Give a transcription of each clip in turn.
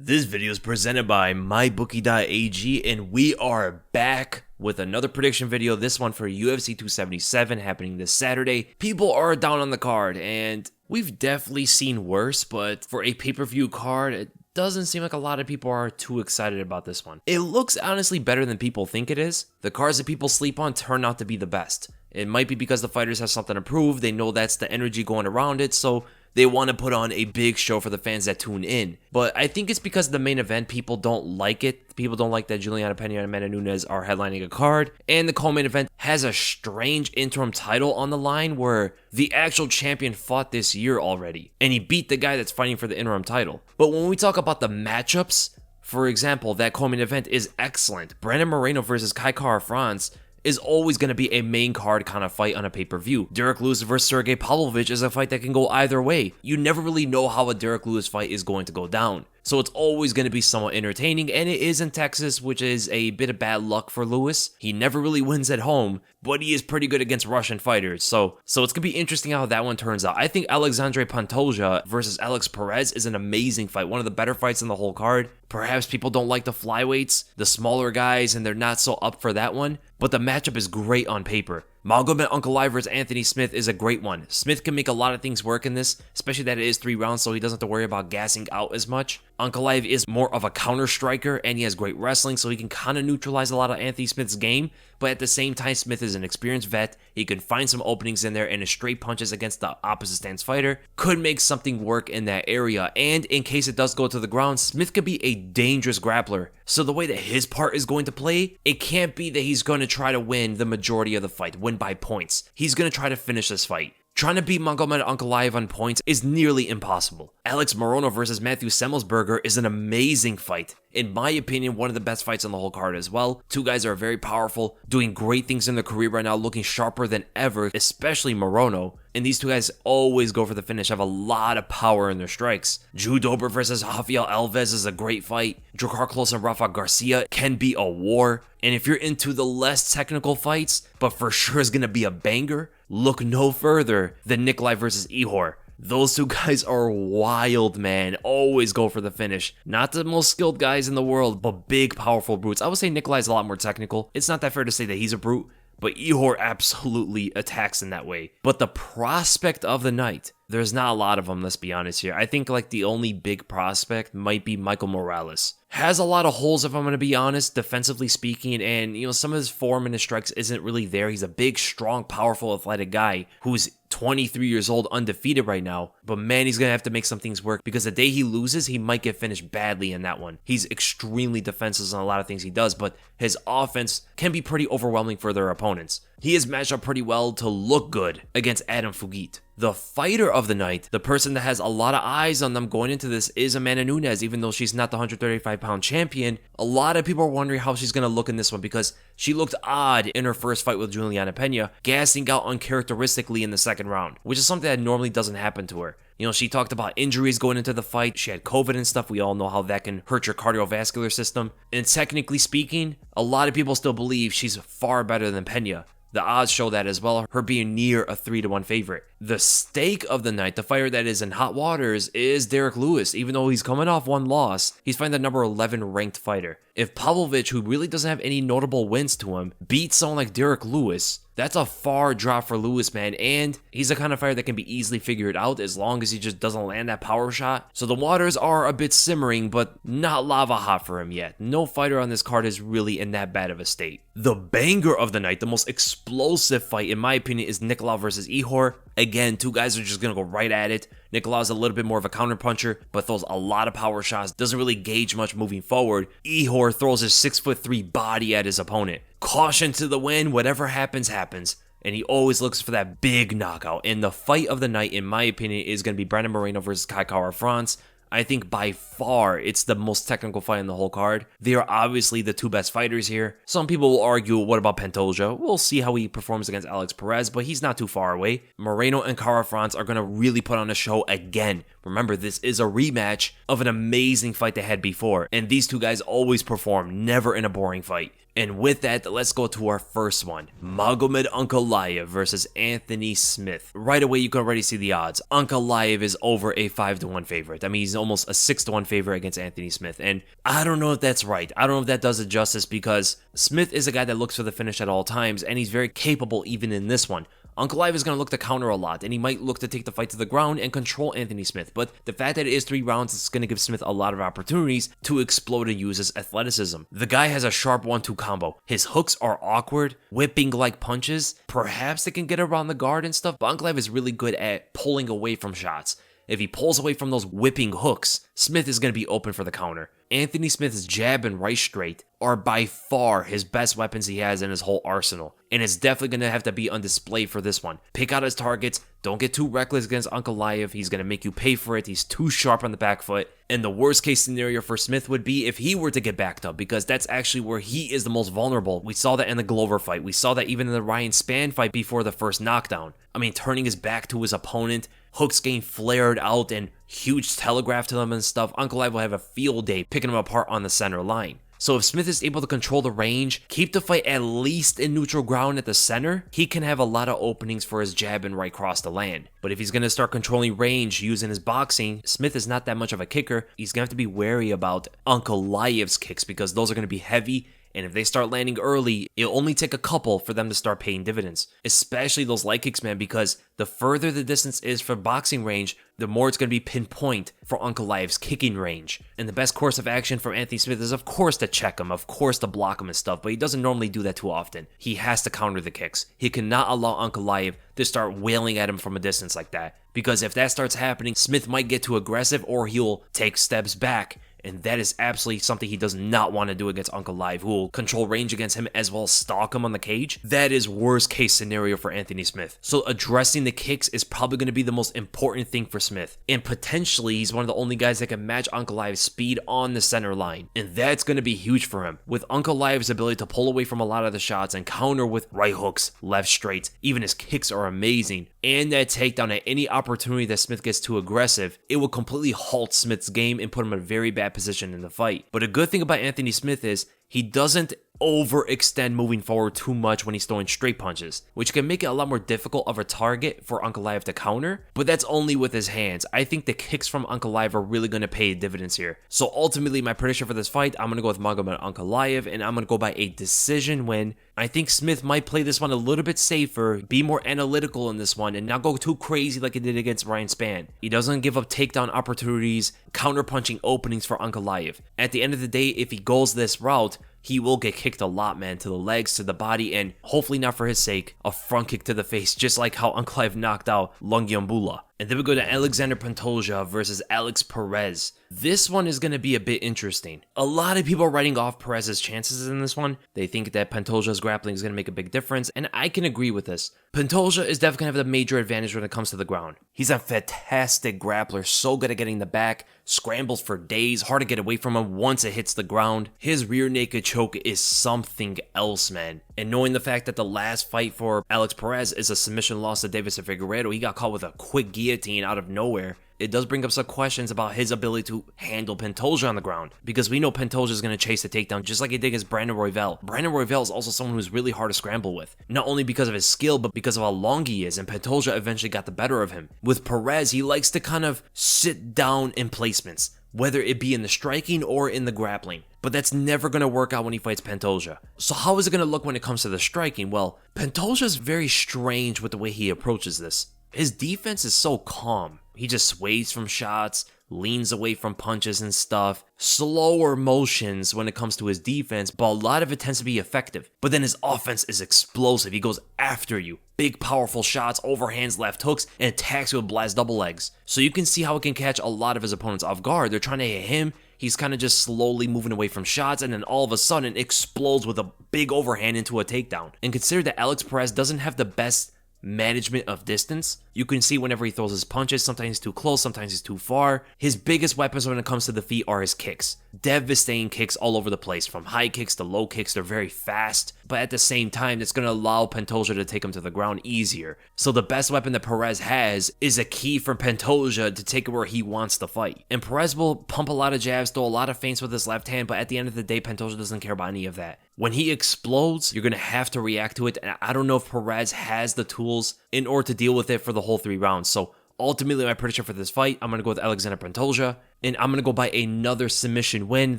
This video is presented by mybookie.ag and we are back with another prediction video, this one for UFC 277 happening this Saturday. People are down on the card and we've definitely seen worse, but for a pay-per-view card, it doesn't seem like a lot of people are too excited about this one. It looks honestly better than people think it is. The cards that people sleep on turn out to be the best. It might be because the fighters have something to prove, they know that's the energy going around it, so they want to put on a big show for the fans that tune in. But I think it's because the main event, people don't like it. People don't like that Julianna Pena and Amanda Nunes are headlining a card. And the co-main event has a strange interim title on the line where the actual champion fought this year already. And he beat the guy that's fighting for the interim title. But when we talk about the matchups, for example, that co-main event is excellent. Brandon Moreno versus Kai Kara-France is always going to be a main card kind of fight on a pay-per-view. Derrick Lewis versus Sergei Pavlovich is a fight that can go either way. You never really know how a Derrick Lewis fight is going to go down. So it's always going to be somewhat entertaining, and it is in Texas, which is a bit of bad luck for Lewis. He never really wins at home, but he is pretty good against Russian fighters. So it's going to be interesting how that one turns out. I think Alexandre Pantoja versus Alex Perez is an amazing fight, one of the better fights in the whole card. Perhaps people don't like the flyweights, the smaller guys, and they're not so up for that one, but the matchup is great on paper. Magomed Ankalaev versus Anthony Smith is a great one. Smith can make a lot of things work in this, especially that it is 3 rounds, so he doesn't have to worry about gassing out as much. Ankalaev is more of a counter striker, and he has great wrestling, so he can kind of neutralize a lot of Anthony Smith's game, but at the same time, Smith is an experienced vet. He can find some openings in there, and his straight punches against the opposite stance fighter could make something work in that area. And in case it does go to the ground, Smith could be a dangerous grappler. So the way that his part is going to play, it can't be that he's going to try to win the majority of the fight, win by points. He's going to try to finish this fight. Trying to beat Magomed Ankalaev on points is nearly impossible. Alex Moreno versus Matthew Semmelsberger is an amazing fight. In my opinion, one of the best fights on the whole card as well. Two guys are very powerful, doing great things in their career right now, looking sharper than ever, especially Moreno. And these two guys always go for the finish, have a lot of power in their strikes. Drew Dober versus Rafael Alves is a great fight. Drakkar Klose and Rafa Garcia can be a war. And if you're into the less technical fights, but for sure is going to be a banger, look no further than Nikolai versus Ihor. Those two guys are wild, man. Always go for the finish. Not the most skilled guys in the world, but big, powerful brutes. I would say Nikolai's a lot more technical. It's not that fair to say that he's a brute, but Ihor absolutely attacks in that way. But the prospect of the night, there's not a lot of them, let's be honest here. I think like the only big prospect might be Michael Morales. Has a lot of holes, if I'm going to be honest, defensively speaking, and some of his form and his strikes isn't really there. He's a big, strong, powerful, athletic guy who's 23 years old, undefeated right now, but man, he's going to have to make some things work because the day he loses, he might get finished badly in that one. He's extremely defensive on a lot of things he does, but his offense can be pretty overwhelming for their opponents. He is matched up pretty well to look good against Adam Fugit. The fighter of the night, the person that has a lot of eyes on them going into this, is Amanda Nunes. Even though she's not the 135-pound champion, a lot of people are wondering how she's going to look in this one because she looked odd in her first fight with Julianna Pena, gassing out uncharacteristically in the second round, which is something that normally doesn't happen to her. She talked about injuries going into the fight. She had COVID and stuff. We all know how that can hurt your cardiovascular system. And technically speaking, a lot of people still believe she's far better than Pena. The odds show that as well, her being near a 3-1 favorite. The stake of the night, the fighter that is in hot waters, is Derrick Lewis. Even though he's coming off one loss, he's fighting the number 11 ranked fighter. If Pavlovich, who really doesn't have any notable wins to him, beats someone like Derrick Lewis, that's a far drop for Lewis, man, and he's the kind of fighter that can be easily figured out as long as he just doesn't land that power shot. So the waters are a bit simmering, but not lava hot for him yet. No fighter on this card is really in that bad of a state. The banger of the night, the most explosive fight, in my opinion, is Nikolai versus Ihor. Again, two guys are just going to go right at it. Nikolai's a little bit more of a counterpuncher, but throws a lot of power shots, doesn't really gauge much moving forward. Ihor throws his 6'3" body at his opponent. Caution to the wind, whatever happens, happens. And he always looks for that big knockout. And the fight of the night, in my opinion, is going to be Brandon Moreno versus Kai Kara-France. I think by far it's the most technical fight in the whole card. They are obviously the two best fighters here. Some people will argue, what about Pantoja? We'll see how he performs against Alex Perez, but he's not too far away. Moreno and Kara-France are going to really put on a show again. Remember, this is a rematch of an amazing fight they had before, and these two guys always perform, never in a boring fight. And with that, let's go to our first one. Magomed Ankalaev versus Anthony Smith. Right away, you can already see the odds. Ankalaev is over a 5-1 favorite. I mean, he's almost a 6-1 favorite against Anthony Smith. And I don't know if that's right. I don't know if that does it justice because Smith is a guy that looks for the finish at all times, and he's very capable even in this one. Ankalaev is going to look to counter a lot, and he might look to take the fight to the ground and control Anthony Smith, but the fact that it is 3 rounds is going to give Smith a lot of opportunities to explode and use his athleticism. The guy has a sharp 1-2 combo. His hooks are awkward, whipping like punches. Perhaps they can get around the guard and stuff, but Ankalaev is really good at pulling away from shots. If he pulls away from those whipping hooks, Smith is going to be open for the counter. Anthony Smith's jab and right straight are by far his best weapons he has in his whole arsenal, and it's definitely going to have to be on display for this one. Pick out his targets, don't get too reckless against Ankalaev, he's going to make you pay for it, he's too sharp on the back foot, and the worst case scenario for Smith would be if he were to get backed up, because that's actually where he is the most vulnerable. We saw that in the Glover fight, we saw that even in the Ryan Spann fight before the first knockdown. I mean, turning his back to his opponent, hooks getting flared out and huge telegraph to them and stuff, Ankalaev will have a field day picking him apart on the center line. So if Smith is able to control the range, keep the fight at least in neutral ground at the center, he can have a lot of openings for his jab and right cross to land. But if he's going to start controlling range using his boxing, Smith is not that much of a kicker. He's going to have to be wary about Ankalaev's kicks because those are going to be heavy. And if they start landing early, it'll only take a couple for them to start paying dividends. Especially those light kicks, man, because the further the distance is for boxing range, the more it's going to be pinpoint for Ankalaev's kicking range. And the best course of action for Anthony Smith is, of course, to check him, of course, to block him and stuff, but he doesn't normally do that too often. He has to counter the kicks. He cannot allow Ankalaev to start wailing at him from a distance like that. Because if that starts happening, Smith might get too aggressive or he'll take steps back. And that is absolutely something he does not want to do against Ankalaev, who will control range against him as well as stalk him on the cage. That is worst case scenario for Anthony Smith. So addressing the kicks is probably going to be the most important thing for Smith. And potentially, he's one of the only guys that can match Ankalaev's speed on the center line. And that's going to be huge for him. With Ankalaev's ability to pull away from a lot of the shots and counter with right hooks, left straights, even his kicks are amazing. And that takedown at any opportunity that Smith gets too aggressive, it will completely halt Smith's game and put him in a very bad position in the fight. But a good thing about Anthony Smith is he doesn't overextend moving forward too much when he's throwing straight punches, which can make it a lot more difficult of a target for Ankalaev to counter, but that's only with his hands. I think the kicks from Ankalaev are really going to pay dividends here. So ultimately, my prediction for this fight, I'm going to go with Magomed Ankalaev, and I'm going to go by a decision win. I think Smith might play this one a little bit safer, be more analytical in this one, and not go too crazy like he did against Ryan Spann. He doesn't give up takedown opportunities, counter-punching openings for Ankalaev. At the end of the day, if he goes this route, he will get kicked a lot, man, to the legs, to the body, and hopefully not for his sake, a front kick to the face, just like how Ankalaev knocked out Lungiambula. And then we go to Alexandre Pantoja versus Alex Perez. This one is going to be a bit interesting. A lot of people are writing off Perez's chances in this one. They think that Pantoja's grappling is going to make a big difference, and I can agree with this. Pantoja is definitely going to have the major advantage when it comes to the ground. He's a fantastic grappler, so good at getting the back, scrambles for days, hard to get away from him once it hits the ground. His rear naked choke is something else, man. And knowing the fact that the last fight for Alex Perez is a submission loss to Davis Figueiredo, he got caught with a quick guillotine out of nowhere. It does bring up some questions about his ability to handle Pantoja on the ground, because we know Pantoja is going to chase the takedown just like he did against Brandon Royval. Brandon Royval is also someone who's really hard to scramble with, not only because of his skill, but because of how long he is, and Pantoja eventually got the better of him. With Perez, he likes to kind of sit down in placements, whether it be in the striking or in the grappling. But that's never going to work out when he fights Pantoja. So how is it going to look when it comes to the striking? Well, Pantoja is very strange with the way he approaches this. His defense is so calm. He just sways from shots, leans away from punches and stuff. Slower motions when it comes to his defense, but a lot of it tends to be effective. But then his offense is explosive. He goes after you. Big, powerful shots, overhands, left hooks, and attacks you with blast double legs. So you can see how it can catch a lot of his opponents off guard. They're trying to hit him. He's kind of just slowly moving away from shots, and then all of a sudden explodes with a big overhand into a takedown. And consider that Alex Perez doesn't have the best management of distance. You can see whenever he throws his punches, sometimes he's too close, sometimes he's too far. His biggest weapons when it comes to the feet are his kicks. Devastating kicks all over the place, from high kicks to low kicks. They're very fast, but at the same time, it's going to allow Pantoja to take him to the ground easier. So the best weapon that Perez has is a key for Pantoja to take it where he wants to fight. And Perez will pump a lot of jabs, throw a lot of feints with his left hand, but at the end of the day, Pantoja doesn't care about any of that. When he explodes, you're going to have to react to it, and I don't know if Perez has the tools in order to deal with it for the whole 3 rounds. So ultimately, my prediction for this fight, I'm going to go with Alexandre Pantoja, and I'm going to go by another submission win.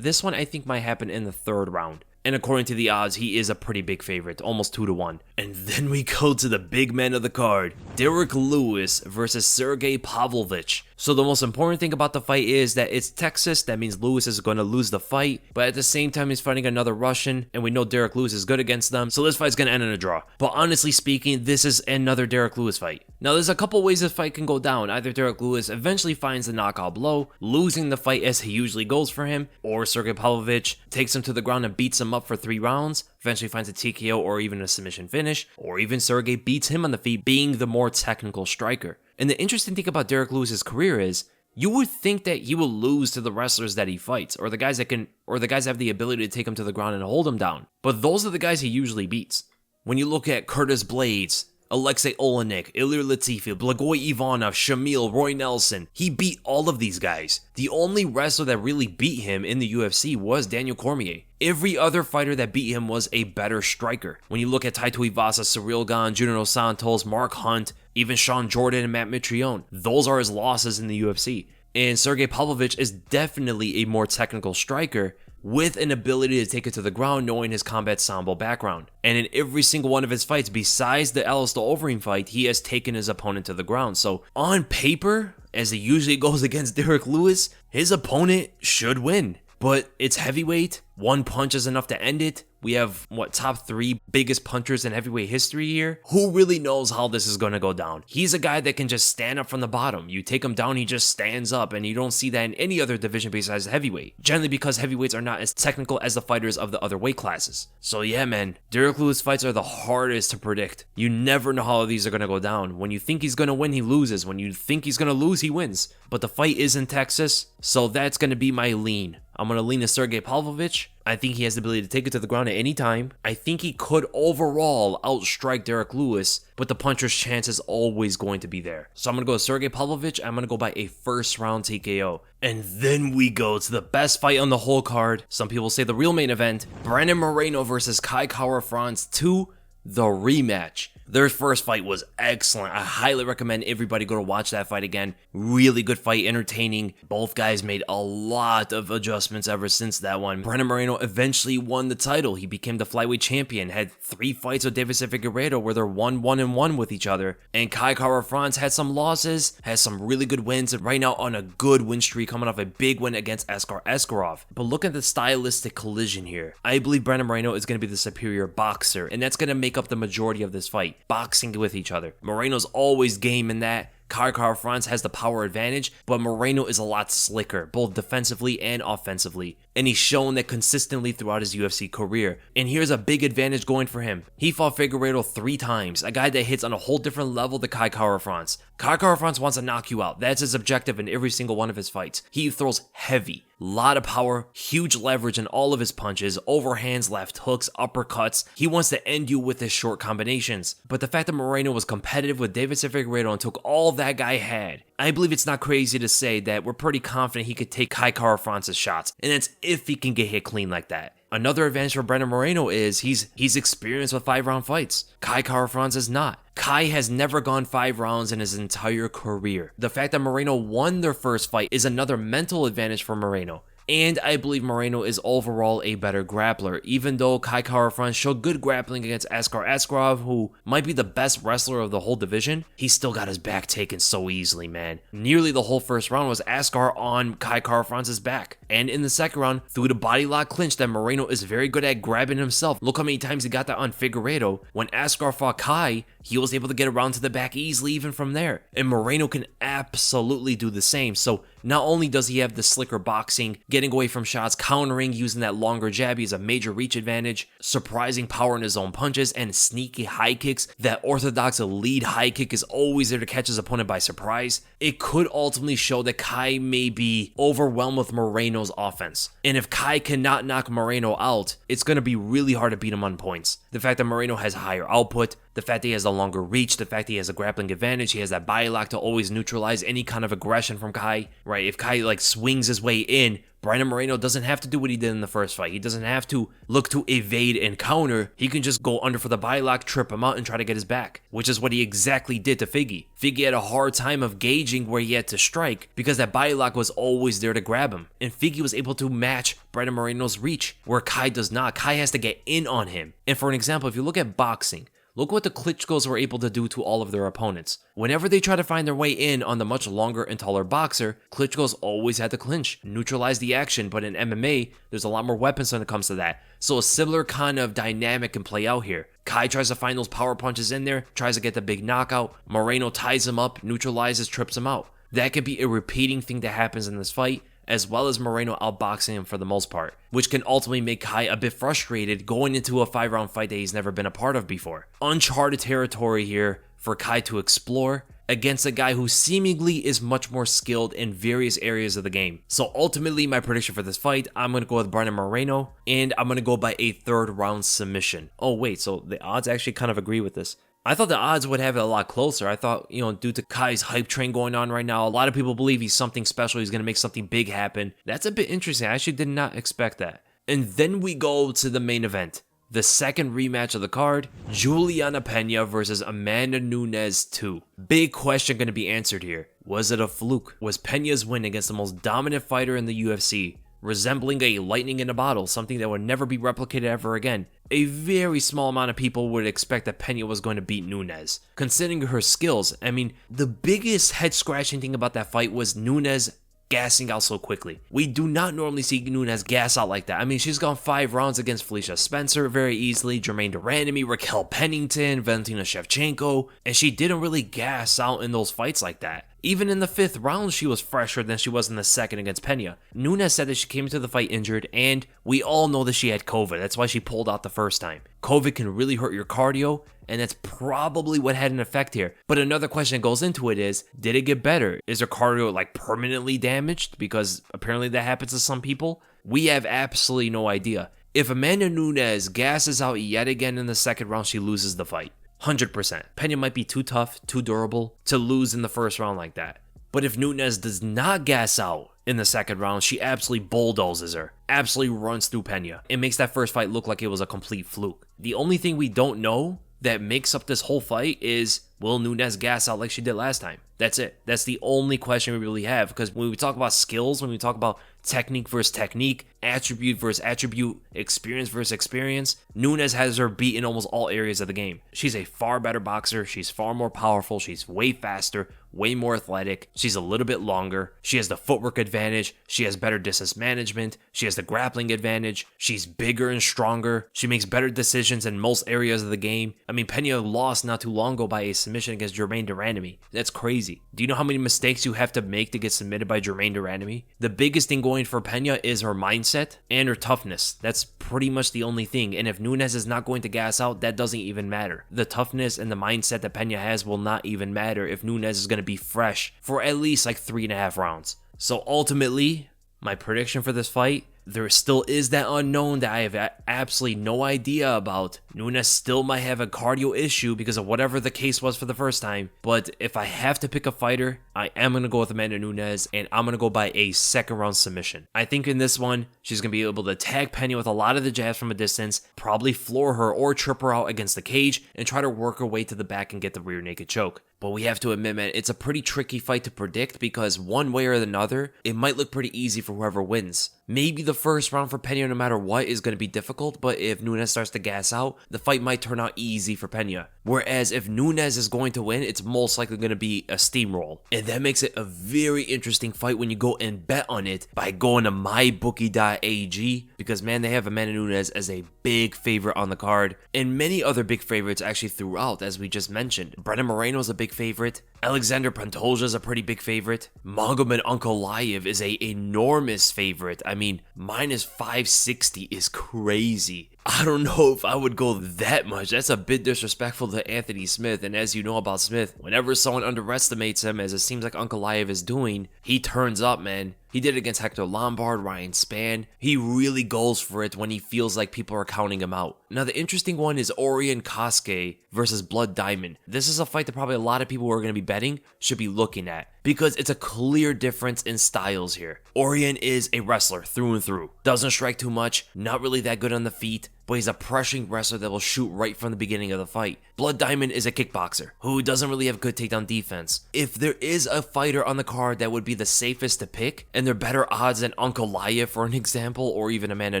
This one I think might happen in the 3rd round. And according to the odds, he is a pretty big favorite, almost 2-1. And then we go to the big man of the card, Derrick Lewis versus Sergei Pavlovich. So the most important thing about the fight is that it's Texas. That means Lewis is going to lose the fight, but at the same time, he's fighting another Russian, and we know Derrick Lewis is good against them, so this fight's going to end in a draw. But honestly speaking, this is another Derrick Lewis fight. Now, there's a couple ways this fight can go down. Either Derrick Lewis eventually finds the knockout blow, losing the fight as he usually goes for him, or Sergei Pavlovich takes him to the ground and beats him up for 3 rounds, eventually finds a TKO or even a submission finish, or even Sergei beats him on the feet, being the more technical striker. And the interesting thing about Derrick Lewis's career is, you would think that he will lose to the wrestlers that he fights, or the guys that have the ability to take him to the ground and hold him down. But those are the guys he usually beats. When you look at Curtis Blades, Alexei Olenek, Ilir Latifi, Blagoy Ivanov, Shamil, Roy Nelson, he beat all of these guys. The only wrestler that really beat him in the UFC was Daniel Cormier. Every other fighter that beat him was a better striker. When you look at Taito Ivasa, Cyril Gane, Junior Dos Santos, Mark Hunt, even Sean Jordan and Matt Mitrione, those are his losses in the UFC. And Sergei Pavlovich is definitely a more technical striker with an ability to take it to the ground, knowing his combat sambo background. And in every single one of his fights, besides the Alistair Overeem fight, he has taken his opponent to the ground. So on paper, as it usually goes against Derrick Lewis, his opponent should win. But it's heavyweight, one punch is enough to end it. We have, top 3 biggest punchers in heavyweight history here? Who really knows how this is going to go down? He's a guy that can just stand up from the bottom. You take him down, he just stands up, and you don't see that in any other division besides heavyweight. Generally because heavyweights are not as technical as the fighters of the other weight classes. So yeah, man, Derrick Lewis fights are the hardest to predict. You never know how these are going to go down. When you think he's going to win, he loses. When you think he's going to lose, he wins. But the fight is in Texas, so that's going to be my lean. I'm going to lean to Sergei Pavlovich. I think he has the ability to take it to the ground at any time. I think he could overall outstrike Derrick Lewis, but the puncher's chance is always going to be there. So I'm going to go with Sergei Pavlovich. I'm going to go by a 1st round TKO. And then we go to the best fight on the whole card. Some people say the real main event. Brandon Moreno versus Kai Kara-France 2, the rematch. Their first fight was excellent. I highly recommend everybody go to watch that fight again. Really good fight, entertaining. Both guys made a lot of adjustments ever since that one. Brandon Moreno eventually won the title. He became the flyweight champion, had 3 fights with Deiveson Figueiredo where they're 1-1-1 with each other. And Kai Kara-France had some losses, has some really good wins, and right now on a good win streak, coming off a big win against Askar Askarov. But look at the stylistic collision here. I believe Brandon Moreno is going to be the superior boxer, and that's going to make up the majority of this fight. Boxing with each other. Moreno's always game in that. Kai Kara-France has the power advantage, but Moreno is a lot slicker, both defensively and offensively. And he's shown that consistently throughout his UFC career. And here's a big advantage going for him. He fought Figueiredo 3 times, a guy that hits on a whole different level than Kai Kara-France. Kai Kara-France wants to knock you out. That's his objective in every single one of his fights. He throws heavy. Lot of power, huge leverage in all of his punches, overhands, left hooks, uppercuts. He wants to end you with his short combinations. But the fact that Moreno was competitive with Deiveson Figueiredo and took all that guy had, I believe it's not crazy to say that we're pretty confident he could take Kai Kara-France's shots. And that's if he can get hit clean like that. Another advantage for Brandon Moreno is he's experienced with 5-round fights. Kai Kara-France is not. Kai has never gone 5 rounds in his entire career. The fact that Moreno won their first fight is another mental advantage for Moreno. And I believe Moreno is overall a better grappler, even though Kai Kara-France showed good grappling against Askar Askarov, who might be the best wrestler of the whole division. He still got his back taken so easily, man. Nearly the whole first round was Askar on Kai Kara-France's back. And in the second round, through the body lock clinch that Moreno is very good at grabbing himself. Look how many times he got that on Figueiredo. When Askar fought Kai, he was able to get around to the back easily even from there. And Moreno can absolutely do the same. So Not only does he have the slicker boxing, getting away from shots, countering, using that longer jab, he has a major reach advantage, surprising power in his own punches, and sneaky high kicks. That orthodox lead high kick is always there to catch his opponent by surprise. It could ultimately show that Kai may be overwhelmed with Moreno's offense. And if Kai cannot knock Moreno out, it's going to be really hard to beat him on points. The fact that Moreno has higher output, the fact that he has a longer reach, the fact that he has a grappling advantage, he has that body lock to always neutralize any kind of aggression from Kai, right? If Kai like swings his way in, Brandon Moreno doesn't have to do what he did in the first fight. He doesn't have to look to evade and counter. He can just go under for the body lock, trip him out, and try to get his back, which is what he exactly did to Figgy. Figgy had a hard time of gauging where he had to strike because that body lock was always there to grab him. And Figgy was able to match Brandon Moreno's reach, where Kai does not. Kai has to get in on him. And for an example, if you look at boxing, look what the Klitschko's were able to do to all of their opponents. Whenever they try to find their way in on the much longer and taller boxer, Klitschko's always had to clinch, neutralize the action, but in MMA, there's a lot more weapons when it comes to that. So a similar kind of dynamic can play out here. Kai tries to find those power punches in there, tries to get the big knockout, Moreno ties him up, neutralizes, trips him out. That could be a repeating thing that happens in this fight, as well as Moreno outboxing him for the most part, which can ultimately make Kai a bit frustrated going into a 5-round fight that he's never been a part of before. Uncharted territory here for Kai to explore against a guy who seemingly is much more skilled in various areas of the game. So ultimately, my prediction for this fight, I'm going to go with Brandon Moreno, and I'm going to go by a 3rd round submission. Oh wait, so the odds actually kind of agree with this. I thought the odds would have it a lot closer. I thought, due to Kai's hype train going on right now, a lot of people believe he's something special. He's going to make something big happen. That's a bit interesting. I actually did not expect that. And then we go to the main event. The second rematch of the card, Julianna Pena versus Amanda Nunes 2. Big question going to be answered here. Was it a fluke? Was Pena's win against the most dominant fighter in the UFC resembling a lightning in a bottle, something that would never be replicated ever again? A very small amount of people would expect that Pena was going to beat Nunes. Considering her skills, I mean, the biggest head-scratching thing about that fight was Nunes gassing out so quickly. We do not normally see Nunes gas out like that. I mean, she's gone 5 rounds against Felicia Spencer very easily, Jermaine Durandamy, Raquel Pennington, Valentina Shevchenko, and she didn't really gas out in those fights like that. Even in the 5th round, she was fresher than she was in the 2nd against Pena. Nunes said that she came into the fight injured, and we all know that she had COVID. That's why she pulled out the first time. COVID can really hurt your cardio, and that's probably what had an effect here. But another question that goes into it is, did it get better? Is her cardio like permanently damaged? Because apparently that happens to some people. We have absolutely no idea. If Amanda Nunes gasses out yet again in the 2nd round, she loses the fight. 100%. Pena might be too tough, too durable to lose in the 1st round like that. But if Nunes does not gas out in the 2nd round, she absolutely bulldozes her, absolutely runs through Pena. It makes that first fight look like it was a complete fluke. The only thing we don't know that makes up this whole fight is, will Nunes gas out like she did last time? That's it. That's the only question we really have, because when we talk about skills, when we talk about technique versus technique, attribute versus attribute, experience versus experience, Nunes has her beat in almost all areas of the game. She's a far better boxer. She's far more powerful. She's way faster, way more athletic. She's a little bit longer. She has the footwork advantage. She has better distance management. She has the grappling advantage. She's bigger and stronger. She makes better decisions in most areas of the game. I mean, Pena lost not too long ago by a submission against Jermaine Durandamy. That's crazy. Do you know how many mistakes you have to make to get submitted by Jermaine Durandamy? The biggest thing going for Pena is her mindset and her toughness. That's pretty much the only thing. And if Nunes is not going to gas out, that doesn't even matter. The toughness and the mindset that Pena has will not even matter if Nunes is going to be fresh for at least like 3.5 rounds. So ultimately, my prediction for this fight, there still is that unknown that I have absolutely no idea about. Nunes still might have a cardio issue because of whatever the case was for the first time. But if I have to pick a fighter, I am going to go with Amanda Nunes, and I'm going to go by a 2nd round submission. I think in this one, she's going to be able to tag Pena with a lot of the jabs from a distance, probably floor her or trip her out against the cage, and try to work her way to the back and get the rear naked choke. But we have to admit, man, it's a pretty tricky fight to predict because one way or another, it might look pretty easy for whoever wins. Maybe the first round for Pena, no matter what, is going to be difficult, but if Nunes starts to gas out, the fight might turn out easy for Pena. Whereas if Nunes is going to win, it's most likely going to be a steamroll. And that makes it a very interesting fight when you go and bet on it by going to mybookie.ag, because man, they have Amanda Nunes as a big favorite on the card, and many other big favorites actually throughout, as we just mentioned. Brandon Moreno is a big favorite. Alexandre Pantoja is a pretty big favorite. Magomed Ankalaev is a enormous favorite. I mean, minus 560 is crazy. I don't know if I would go that much. That's a bit disrespectful to Anthony Smith, and as you know about Smith, whenever someone underestimates him, as it seems like Ankalaev is doing, he turns up, man. He did it against Hector Lombard, Ryan Spann. He really goes for it when he feels like people are counting him out. Now, the interesting one is Orion Kosuke versus Blood Diamond. This is a fight that probably a lot of people who are going to be betting should be looking at, because it's a clear difference in styles here. Orion is a wrestler through and through. Doesn't strike too much, not really that good on the feet, but he's a pressuring wrestler that will shoot right from the beginning of the fight. Blood Diamond is a kickboxer who doesn't really have good takedown defense. If there is a fighter on the card that would be the safest to pick, and they're better odds than Ankalaev, for an example, or even Amanda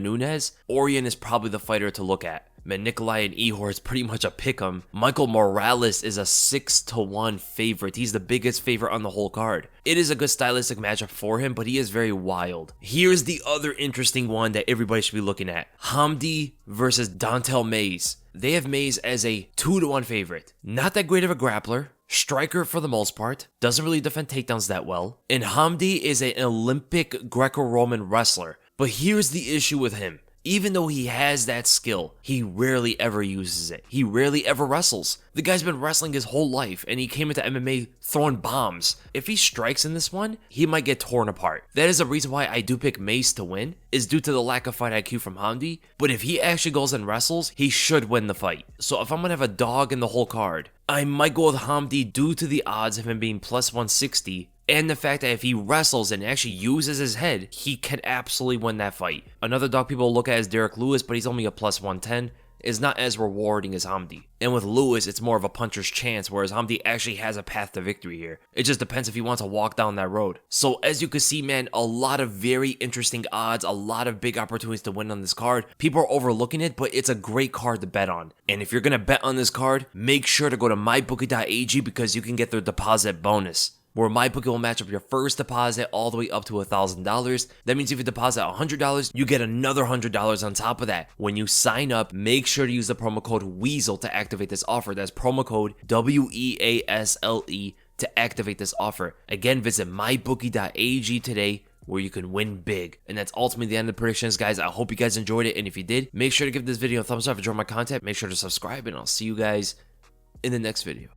Nunes, Orion is probably the fighter to look at. Man, Nikolai and Ihor is pretty much a pick'em. Michael Morales is a 6-1 favorite. He's the biggest favorite on the whole card. It is a good stylistic matchup for him, but he is very wild. Here's the other interesting one that everybody should be looking at. Hamdi versus Dontel Mays. They have Mays as a 2-1 favorite. Not that great of a grappler. Striker for the most part, doesn't really defend takedowns that well, and Hamdi is an Olympic Greco-Roman wrestler. But here's the issue with him. Even though he has that skill, he rarely ever uses it. He rarely ever wrestles. The guy's been wrestling his whole life, and he came into MMA throwing bombs. If he strikes in this one, he might get torn apart. That is the reason why I do pick Mace to win, is due to the lack of fight IQ from Hamdi. But if he actually goes and wrestles, he should win the fight. So if I'm going to have a dog in the whole card, I might go with Hamdi due to the odds of him being plus 160, and the fact that if he wrestles and actually uses his head, he can absolutely win that fight. Another dog people look at is Derrick Lewis, but he's only a plus 110. Is not as rewarding as Hamdi. And with Lewis, it's more of a puncher's chance, whereas Hamdi actually has a path to victory here. It just depends if he wants to walk down that road. So as you can see, man, a lot of very interesting odds, a lot of big opportunities to win on this card. People are overlooking it, but it's a great card to bet on. And if you're going to bet on this card, make sure to go to mybookie.ag, because you can get their deposit bonus, where MyBookie will match up your first deposit all the way up to $1,000. That means if you deposit $100, you get another $100 on top of that. When you sign up, make sure to use the promo code WEASEL to activate this offer. That's promo code WEASLE to activate this offer. Again, visit mybookie.ag today, where you can win big. And that's ultimately the end of the predictions, guys. I hope you guys enjoyed it, and if you did, make sure to give this video a thumbs up. If you enjoyed my content, make sure to subscribe, and I'll see you guys in the next video.